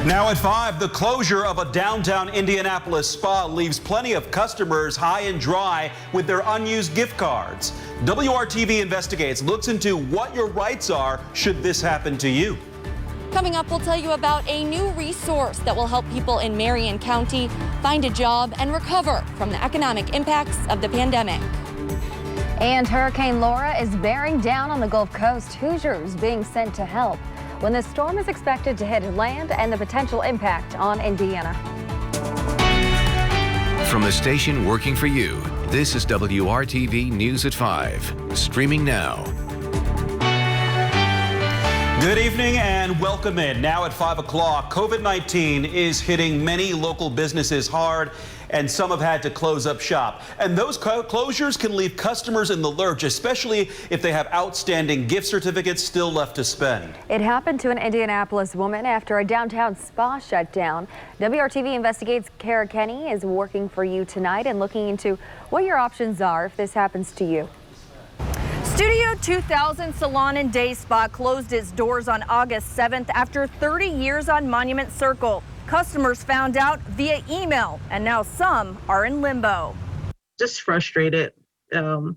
Now at 5, the closure of a downtown Indianapolis spa leaves plenty of customers high and dry with their unused gift cards. WRTV Investigates looks into what your rights are should this happen to you. Coming up, we'll tell you about a new resource that will help people in Marion County find a job and recover from the economic impacts of the pandemic. And Hurricane Laura is bearing down on the Gulf Coast. Hoosiers being sent to help when the storm is expected to hit land and the potential impact on Indiana. From the station working for you, this is WRTV News at 5, streaming now. Good evening and welcome in. Now at 5 o'clock, COVID-19 is hitting many local businesses hard, and some have had to close up shop. And those closures can leave customers in the lurch, especially if they have outstanding gift certificates still left to spend. It happened to an Indianapolis woman after a downtown spa shut down. WRTV Investigates Kara Kenny is working for you tonight and looking into what your options are if this happens to you. Studio 2000 Salon and Day Spa closed its doors on August 7th after 30 years on Monument Circle. Customers found out via email, and now some are in limbo. Just frustrated. Lena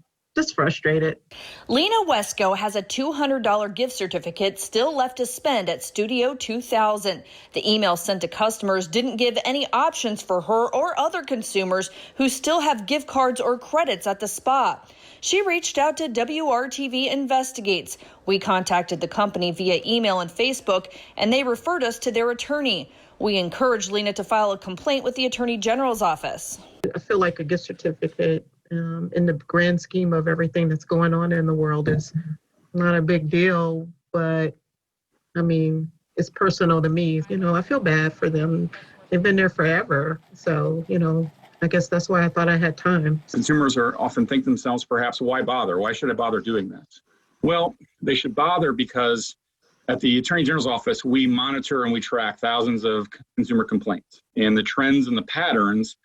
Wesco has a $200 gift certificate still left to spend at Studio 2000. The email sent to customers didn't give any options for her or other consumers who still have gift cards or credits at the spa. She reached out to WRTV Investigates. We contacted the company via email and Facebook, and they referred us to their attorney. We encouraged Lena to file a complaint with the Attorney General's office. I feel like a gift certificate in the grand scheme of everything that's going on in the world is not a big deal, but I mean, it's personal to me. You know, I feel bad for them. They've been there forever. So, you know, I guess that's why I thought I had time. Consumers often think themselves, perhaps, why bother? Why should I bother doing this? Well, they should bother because at the Attorney General's office, we monitor and we track thousands of consumer complaints. And the trends and the patterns,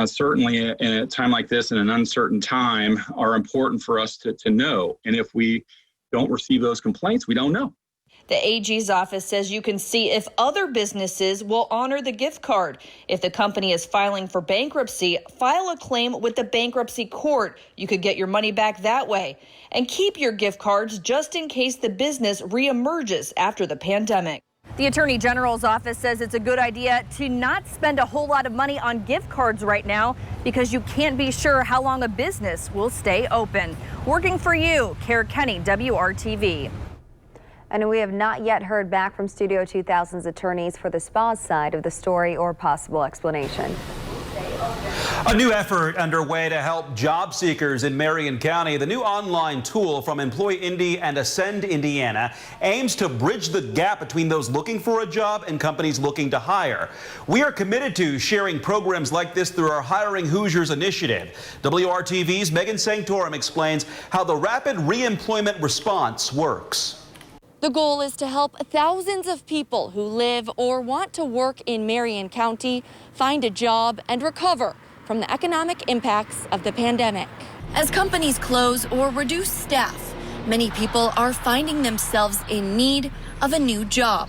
certainly in a time like this, in an uncertain time, are important for us to know. And if we don't receive those complaints, we don't know. The AG's office says you can see if other businesses will honor the gift card. If the company is filing for bankruptcy, file a claim with the bankruptcy court. You could get your money back that way. And keep your gift cards just in case the business reemerges after the pandemic. The Attorney General's office says it's a good idea to not spend a whole lot of money on gift cards right now because you can't be sure how long a business will stay open. Working for you, Kara Kenny, WRTV. And we have not yet heard back from Studio 2000's attorneys for the spa side of the story or possible explanation. A new effort underway to help job seekers in Marion County. The new online tool from Employ Indy and Ascend Indiana aims to bridge the gap between those looking for a job and companies looking to hire. We are committed to sharing programs like this through our Hiring Hoosiers initiative. WRTV's Megan Sanctorum explains how the rapid reemployment response works. The goal is to help thousands of people who live or want to work in Marion County find a job and recover from the economic impacts of the pandemic. As companies close or reduce staff, many people are finding themselves in need of a new job.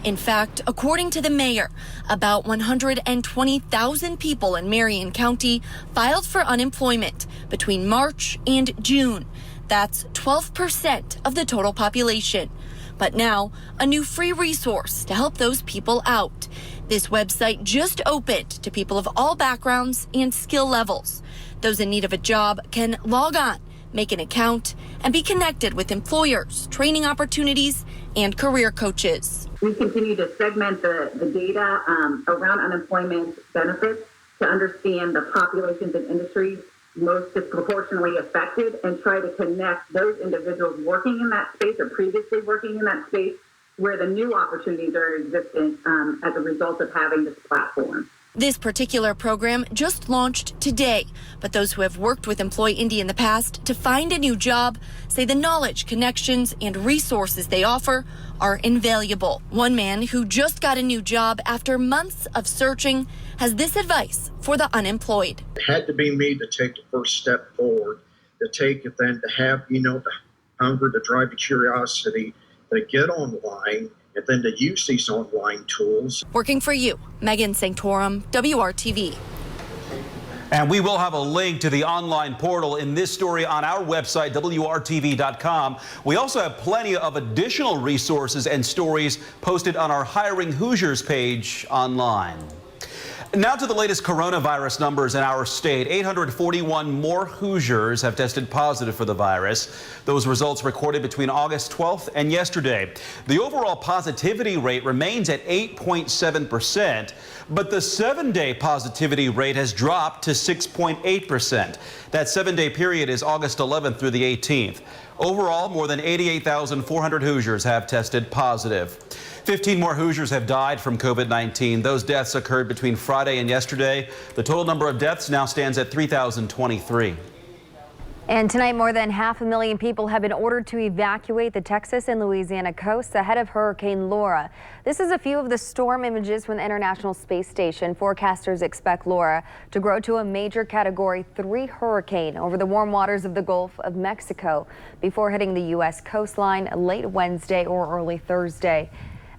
In fact, according to the mayor, about 120,000 people in Marion County filed for unemployment between March and June. That's 12% of the total population. But now, a new free resource to help those people out. This website just opened to people of all backgrounds and skill levels. Those in need of a job can log on, make an account, and be connected with employers, training opportunities, and career coaches. We continue to segment the data around unemployment benefits to understand the populations and industries most disproportionately affected and try to connect those individuals working in that space or previously working in that space where the new opportunities are existent as a result of having this platform. This particular program just launched today, but those who have worked with Employ Indy in the past to find a new job say the knowledge, connections, and resources they offer are invaluable. One man who just got a new job after months of searching has this advice for the unemployed. It had to be me to take the first step forward, to take it, then to have, the hunger, to drive the curiosity, to get online and then to use these online tools. Working for you, Megan Sanctorum, WRTV. And we will have a link to the online portal in this story on our website, WRTV.com. We also have plenty of additional resources and stories posted on our Hiring Hoosiers page online. Now to the latest coronavirus numbers in our state. 841 more Hoosiers have tested positive for the virus. Those results recorded between August 12th and yesterday. The overall positivity rate remains at 8.7%, but the 7-day positivity rate has dropped to 6.8%. That 7-day period is August 11th through the 18th. Overall, more than 88,400 Hoosiers have tested positive. 15 more Hoosiers have died from COVID-19. Those deaths occurred between Friday and yesterday. The total number of deaths now stands at 3,023. And tonight, more than 500,000 people have been ordered to evacuate the Texas and Louisiana coasts ahead of Hurricane Laura. This is a few of the storm images from the International Space Station. Forecasters expect Laura to grow to a major Category 3 hurricane over the warm waters of the Gulf of Mexico before hitting the U.S. coastline late Wednesday or early Thursday.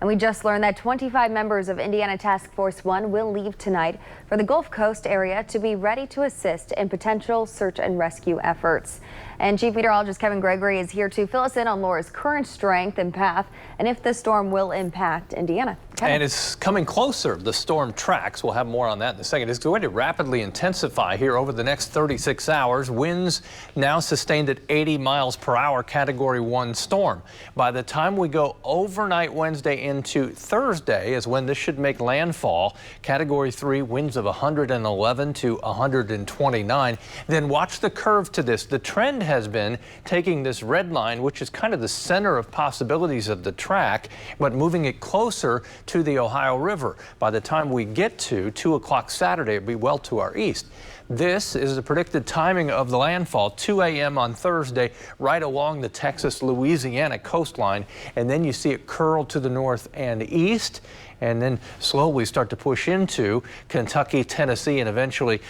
And we just learned that 25 members of Indiana Task Force 1 will leave tonight for the Gulf Coast area to be ready to assist in potential search and rescue efforts. And Chief Meteorologist Kevin Gregory is here to fill us in on Laura's current strength and path and if the storm will impact Indiana. Kevin. And it's coming closer. The storm tracks. We'll have more on that in a second. It's going to rapidly intensify here over the next 36 hours. Winds now sustained at 80 miles per hour, Category 1 storm. By the time we go overnight Wednesday into Thursday is when this should make landfall. Category 3 winds of 111 to 129. Then watch the curve to this. The trend has been taking this red line, which is kind of the center of possibilities of the track, but moving it closer to the Ohio River. By the time we get to 2 o'clock Saturday, it'll be well to our east. This is the predicted timing of the landfall, 2 a.m. on Thursday, right along the Texas-Louisiana coastline. And then you see it curl to the north and east, and then slowly start to push into Kentucky, Tennessee, and eventually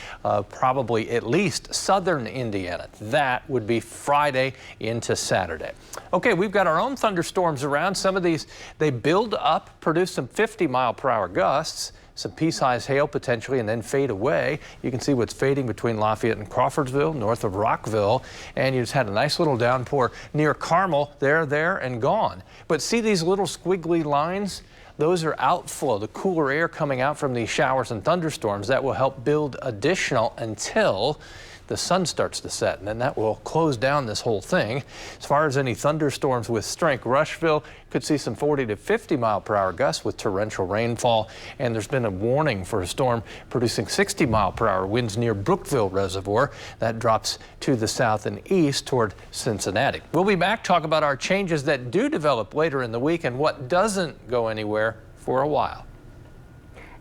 probably at least southern Indiana. That would be Friday into Saturday. Okay, we've got our own thunderstorms around. Some of these, they build up, produce some 50-mile-per-hour gusts, some pea-sized hail potentially, and then fade away. You can see what's fading between Lafayette and Crawfordsville, north of Rockville, and you just had a nice little downpour near Carmel, there, and gone. But see these little squiggly lines? Those are outflow, the cooler air coming out from these showers and thunderstorms that will help build additional until the sun starts to set, and then that will close down this whole thing. As far as any thunderstorms with strength, Rushville could see some 40 to 50 mile per hour gusts with torrential rainfall, and there's been a warning for a storm producing 60 mile per hour winds near Brookville Reservoir. That drops to the south and east toward Cincinnati. We'll be back, talk about our changes that do develop later in the week and what doesn't go anywhere for a while.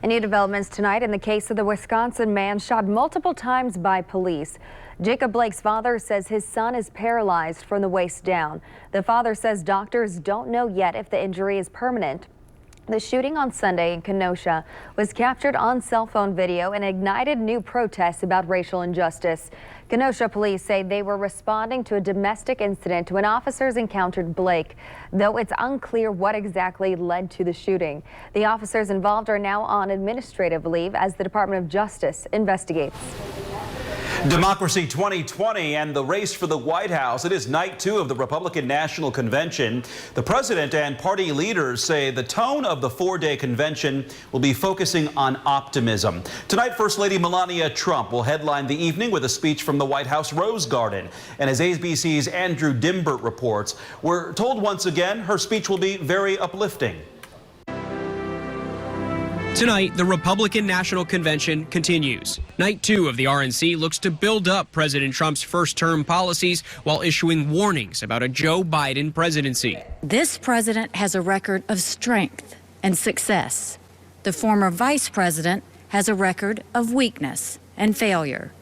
And new developments tonight in the case of the Wisconsin man shot multiple times by police. Jacob Blake's father says his son is paralyzed from the waist down. The father says doctors don't know yet if the injury is permanent. The shooting on Sunday in Kenosha was captured on cell phone video and ignited new protests about racial injustice. Kenosha police say they were responding to a domestic incident when officers encountered Blake, though it's unclear what exactly led to the shooting. The officers involved are now on administrative leave as the Department of Justice investigates. Democracy 2020 and the race for the White House. It is night 2 of the Republican National Convention. The president and party leaders say the tone of the 4-day convention will be focusing on optimism. Tonight, First Lady Melania Trump will headline the evening with a speech from the White House Rose Garden. And as ABC's Andrew Dimbert reports, we're told once again her speech will be very uplifting. Tonight, the Republican National Convention continues. Night 2 of the RNC looks to build up President Trump's first-term policies while issuing warnings about a Joe Biden presidency. This president has a record of strength and success. The former vice president has a record of weakness and failure.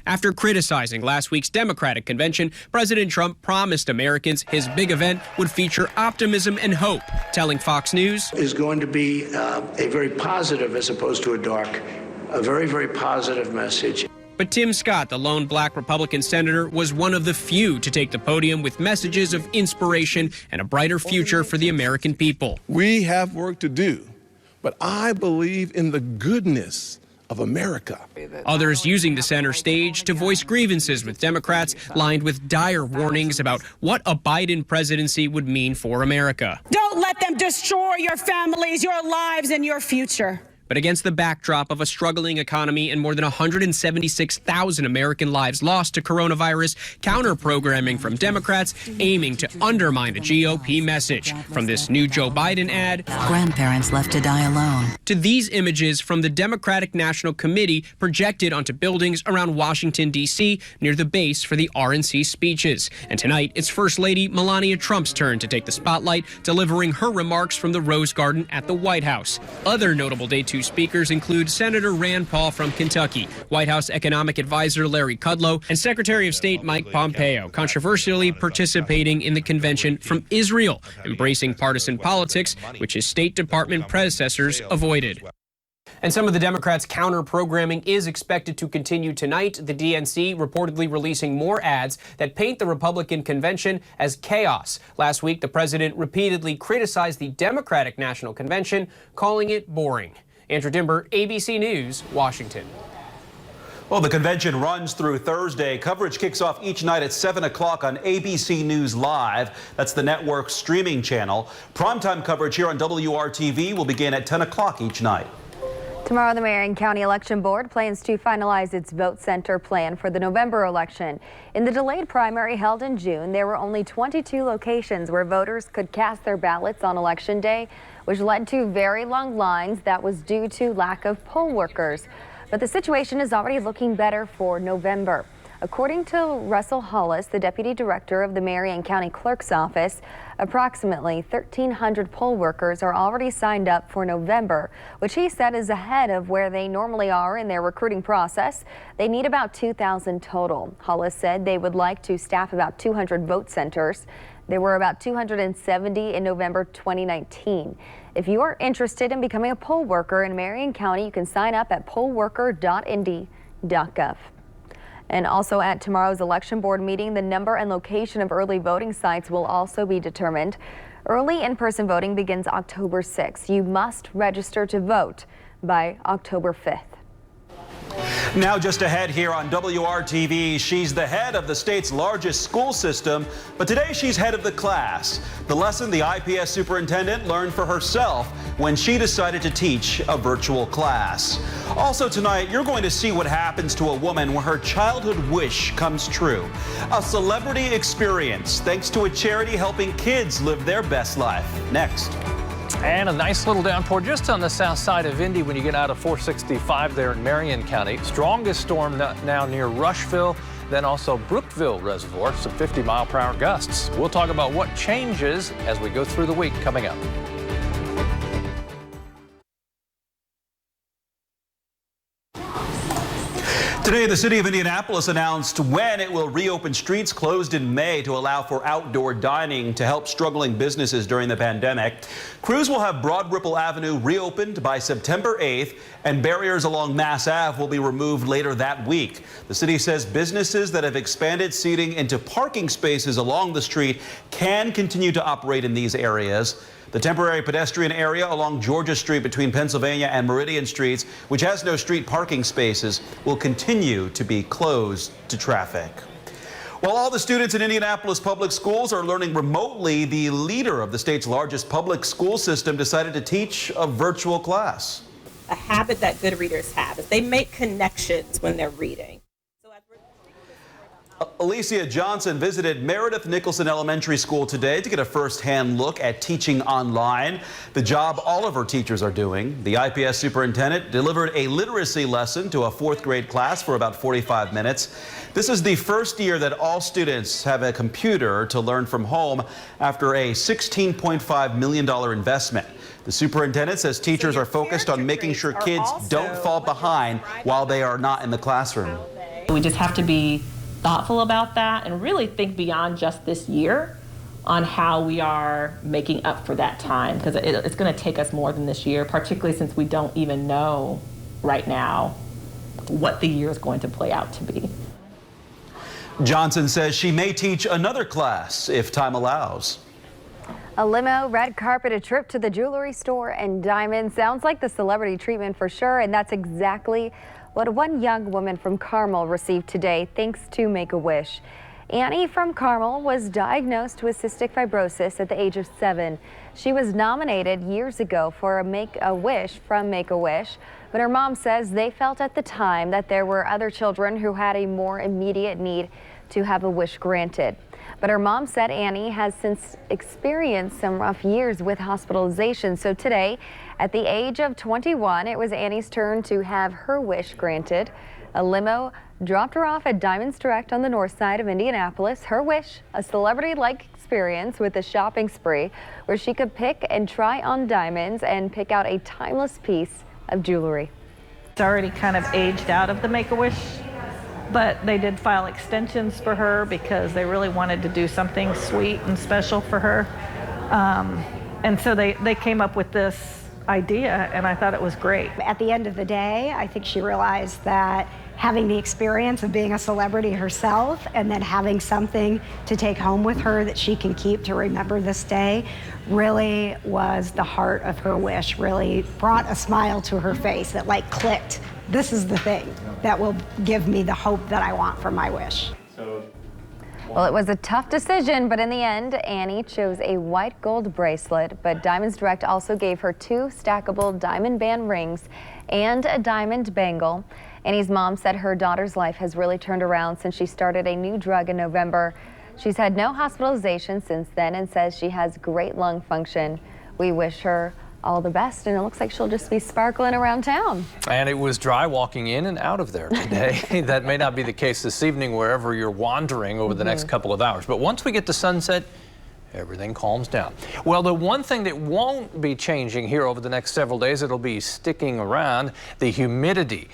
After criticizing last week's Democratic convention, President Trump promised Americans his big event would feature optimism and hope, telling Fox News is going to be a very positive as opposed to a dark, a very, very positive message. But Tim Scott, the lone black Republican senator, was one of the few to take the podium with messages of inspiration and a brighter future for the American people. We have work to do, but I believe in the goodness of America. Others using the center stage to voice grievances with Democrats lined with dire warnings about what a Biden presidency would mean for America. Don't let them destroy your families, your lives, and your future. But against the backdrop of a struggling economy and more than 176,000 American lives lost to coronavirus, counter-programming from Democrats aiming to undermine the GOP message. From this new Joe Biden ad, grandparents left to die alone, to these images from the Democratic National Committee projected onto buildings around Washington, D.C., near the base for the RNC speeches. And tonight, it's First Lady Melania Trump's turn to take the spotlight, delivering her remarks from the Rose Garden at the White House. Other notable day two speakers include Senator Rand Paul from Kentucky, White House Economic Advisor Larry Kudlow, and Secretary of State Mike Pompeo, controversially participating in the convention from Israel, embracing partisan politics, which his State Department predecessors avoided. And some of the Democrats' counter-programming is expected to continue tonight. The DNC reportedly releasing more ads that paint the Republican convention as chaos. Last week, the president repeatedly criticized the Democratic National Convention, calling it boring. Andrew Dimber, ABC News, Washington. Well, the convention runs through Thursday. Coverage kicks off each night at 7 o'clock on ABC News Live. That's the network's streaming channel. Primetime coverage here on WRTV will begin at 10 o'clock each night. Tomorrow, the Marion County Election Board plans to finalize its vote center plan for the November election. In the delayed primary held in June, there were only 22 locations where voters could cast their ballots on Election Day, which led to very long lines that was due to lack of poll workers. But the situation is already looking better for November. According to Russell Hollis, the deputy director of the Marion County Clerk's Office, approximately 1,300 poll workers are already signed up for November, which he said is ahead of where they normally are in their recruiting process. They need about 2,000 total. Hollis said they would like to staff about 200 vote centers. There were about 270 in November 2019. If you are interested in becoming a poll worker in Marion County, you can sign up at pollworker.indy.gov. And also at tomorrow's election board meeting, the number and location of early voting sites will also be determined. Early in-person voting begins October 6th. You must register to vote by October 5th. Now just ahead here on WRTV, she's the head of the state's largest school system, but today she's head of the class. The lesson the IPS superintendent learned for herself when she decided to teach a virtual class. Also tonight, you're going to see what happens to a woman when her childhood wish comes true. A celebrity experience thanks to a charity helping kids live their best life. Next. And a nice little downpour just on the south side of Indy when you get out of 465 there in Marion County. Strongest storm now near Rushville, then also Brookville Reservoir, some 50-mile-per-hour gusts. We'll talk about what changes as we go through the week coming up. Today, the city of Indianapolis announced when it will reopen streets closed in May to allow for outdoor dining to help struggling businesses during the pandemic. Crews will have Broad Ripple Avenue reopened by September 8th, and barriers along Mass Ave will be removed later that week. The city says businesses that have expanded seating into parking spaces along the street can continue to operate in these areas. The temporary pedestrian area along Georgia Street between Pennsylvania and Meridian Streets, which has no street parking spaces, will continue to be closed to traffic. While all the students in Indianapolis public schools are learning remotely, the leader of the state's largest public school system decided to teach a virtual class. A habit that good readers have is they make connections when they're reading. Alicia Johnson visited Meredith Nicholson Elementary School today to get a first-hand look at teaching online, the job all of her teachers are doing. The IPS superintendent delivered a literacy lesson to a fourth grade class for about 45 minutes. This is the first year that all students have a computer to learn from home after a $16.5 million investment. The superintendent says teachers are focused on making sure kids don't fall behind while they are not in the classroom. We just have to be thoughtful about that and really think beyond just this year on how we are making up for that time, because it's going to take us more than this year, particularly since we don't even know right now what the year is going to play out to be. Johnson says she may teach another class if time allows. A limo, red carpet, a trip to the jewelry store, and diamonds. Sounds like the celebrity treatment for sure, and that's exactly what one young woman from Carmel received today thanks to Make-A-Wish. Annie from Carmel was diagnosed with cystic fibrosis at the age of 7. She was nominated years ago for a Make-A-Wish from Make-A-Wish, but her mom says they felt at the time that there were other children who had a more immediate need to have a wish granted. But her mom said Annie has since experienced some rough years with hospitalization. So today, at the age of 21, it was Annie's turn to have her wish granted. A limo dropped her off at Diamonds Direct on the north side of Indianapolis. Her wish, a celebrity-like experience with a shopping spree where she could pick and try on diamonds and pick out a timeless piece of jewelry. It's already kind of aged out of the Make-A-Wish, but they did file extensions for her because they really wanted to do something sweet and special for her. And so they came up with this idea, and I thought it was great. At the end of the day, I think she realized that having the experience of being a celebrity herself and then having something to take home with her that she can keep to remember this day really was the heart of her wish, really brought a smile to her face that like clicked. This is the thing that will give me the hope that I want for my wish. Well, it was a tough decision, but in the end, Annie chose a white gold bracelet, but Diamonds Direct also gave her 2 stackable diamond band rings and a diamond bangle. Annie's mom said her daughter's life has really turned around since she started a new drug in November. She's had no hospitalization since then and says she has great lung function. We wish her all the best, and it looks like she'll just be sparkling around town. And it was dry walking in and out of there today. That may not be the case this evening wherever you're wandering over the next couple of hours. But once we get to sunset, everything calms down. Well, the one thing that won't be changing here over the next several days, it'll be sticking around, the humidity.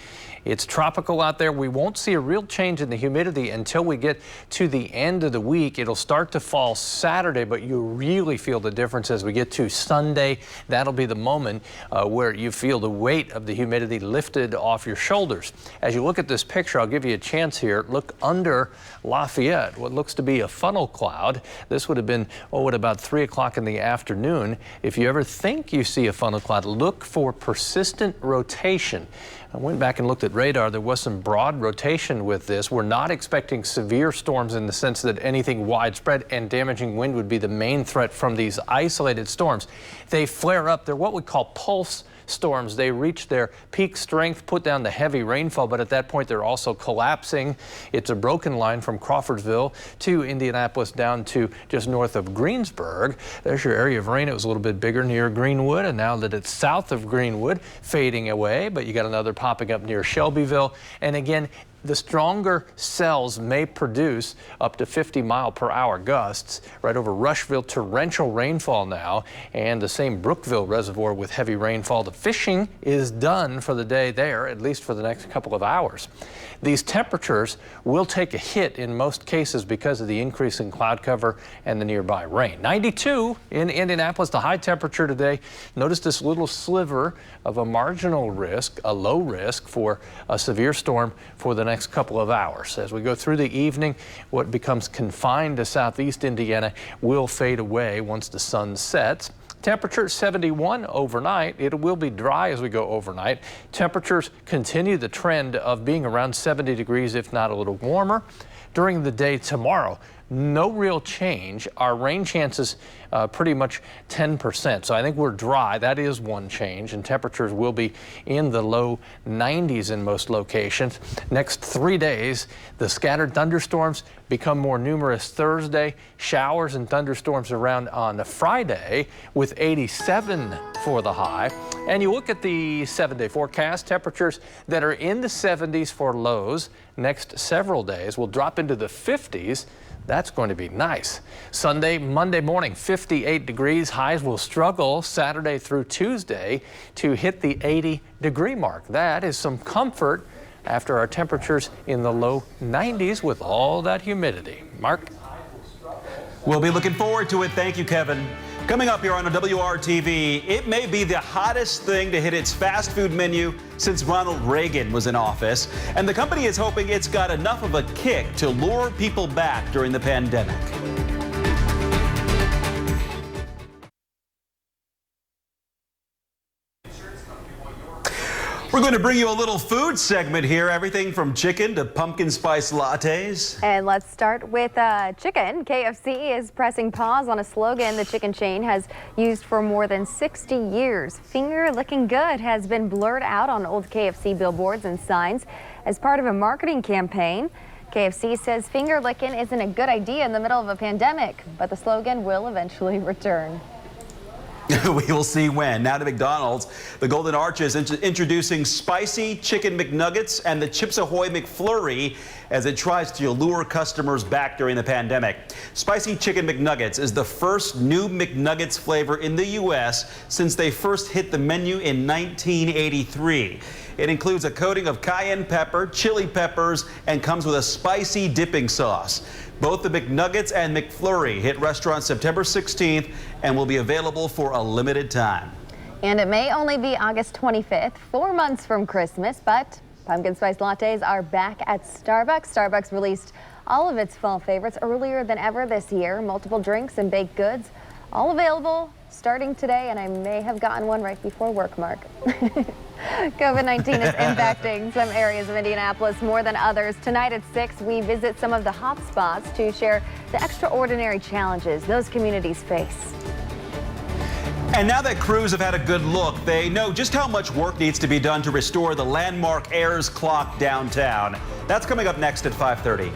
It's tropical out there. We won't see a real change in the humidity until we get to the end of the week. It'll start to fall Saturday, but you really feel the difference as we get to Sunday. That'll be the moment where you feel the weight of the humidity lifted off your shoulders. As you look at this picture, I'll give you a chance here. Look under Lafayette, what looks to be a funnel cloud. This would have been, at about 3 o'clock in the afternoon. If you ever think you see a funnel cloud, look for persistent rotation. I went back and looked at radar. There was some broad rotation with this. We're not expecting severe storms in the sense that anything widespread and damaging wind would be the main threat from these isolated storms. They flare up. They're what we call pulse storms. They reach their peak strength, put down the heavy rainfall, but at that point they're also collapsing. It's a broken line from Crawfordsville to Indianapolis down to just north of Greensburg. There's your area of rain. It was a little bit bigger near Greenwood, and now that it's south of Greenwood, fading away, but you got another popping up near Shelbyville. And again, the stronger cells may produce up to 50-mile-per-hour gusts right over Rushville. Torrential rainfall now, and the same Brookville reservoir with heavy rainfall. The fishing is done for the day there, at least for the next couple of hours. These temperatures will take a hit in most cases because of the increase in cloud cover and the nearby rain. 92 in Indianapolis, the high temperature today. Notice this little sliver of a marginal risk, a low risk for a severe storm for the next couple of hours. As we go through the evening, what becomes confined to southeast Indiana will fade away once the sun sets. Temperature 71 overnight. It will be dry as we go overnight. Temperatures continue the trend of being around 70 degrees, if not a little warmer. During the day tomorrow, no real change. Our rain chances pretty much 10%. So I think we're dry. That is one change. And temperatures will be in the low 90s in most locations. Next 3 days, the scattered thunderstorms become more numerous Thursday. Showers and thunderstorms around on Friday with 87 for the high. And you look at the 7-day forecast, temperatures that are in the 70s for lows next several days will drop into the 50s. That's going to be nice. Sunday, Monday morning, 58 degrees. Highs will struggle Saturday through Tuesday to hit the 80-degree mark. That is some comfort after our temperatures in the low 90s with all that humidity. Mark? We'll be looking forward to it. Thank you, Kevin. Coming up here on WRTV, it may be the hottest thing to hit its fast food menu since Ronald Reagan was in office. And the company is hoping it's got enough of a kick to lure people back during the pandemic. We're going to bring you a little food segment here, everything from chicken to pumpkin spice lattes. And let's start with chicken. KFC is pressing pause on a slogan the chicken chain has used for more than 60 years. Finger licking good has been blurred out on old KFC billboards and signs as part of a marketing campaign. KFC says finger licking isn't a good idea in the middle of a pandemic, but the slogan will eventually return. We will see when. Now to McDonald's. The Golden Arches introducing spicy chicken McNuggets and the Chips Ahoy McFlurry as it tries to lure customers back during the pandemic. Spicy chicken McNuggets is the first new McNuggets flavor in the U.S. since they first hit the menu in 1983. It includes a coating of cayenne pepper, chili peppers, and comes with a spicy dipping sauce. Both the McNuggets and McFlurry hit restaurants September 16th and will be available for a limited time. And it may only be August 25th, 4 months from Christmas, but pumpkin spice lattes are back at Starbucks. Starbucks released all of its fall favorites earlier than ever this year. Multiple drinks and baked goods, all available starting today, and I may have gotten one right before work, Mark. COVID-19 is impacting some areas of Indianapolis more than others. Tonight at 6, we visit some of the hot spots to share the extraordinary challenges those communities face. And now that crews have had a good look, they know just how much work needs to be done to restore the landmark Ayers Clock downtown. That's coming up next at 5:30.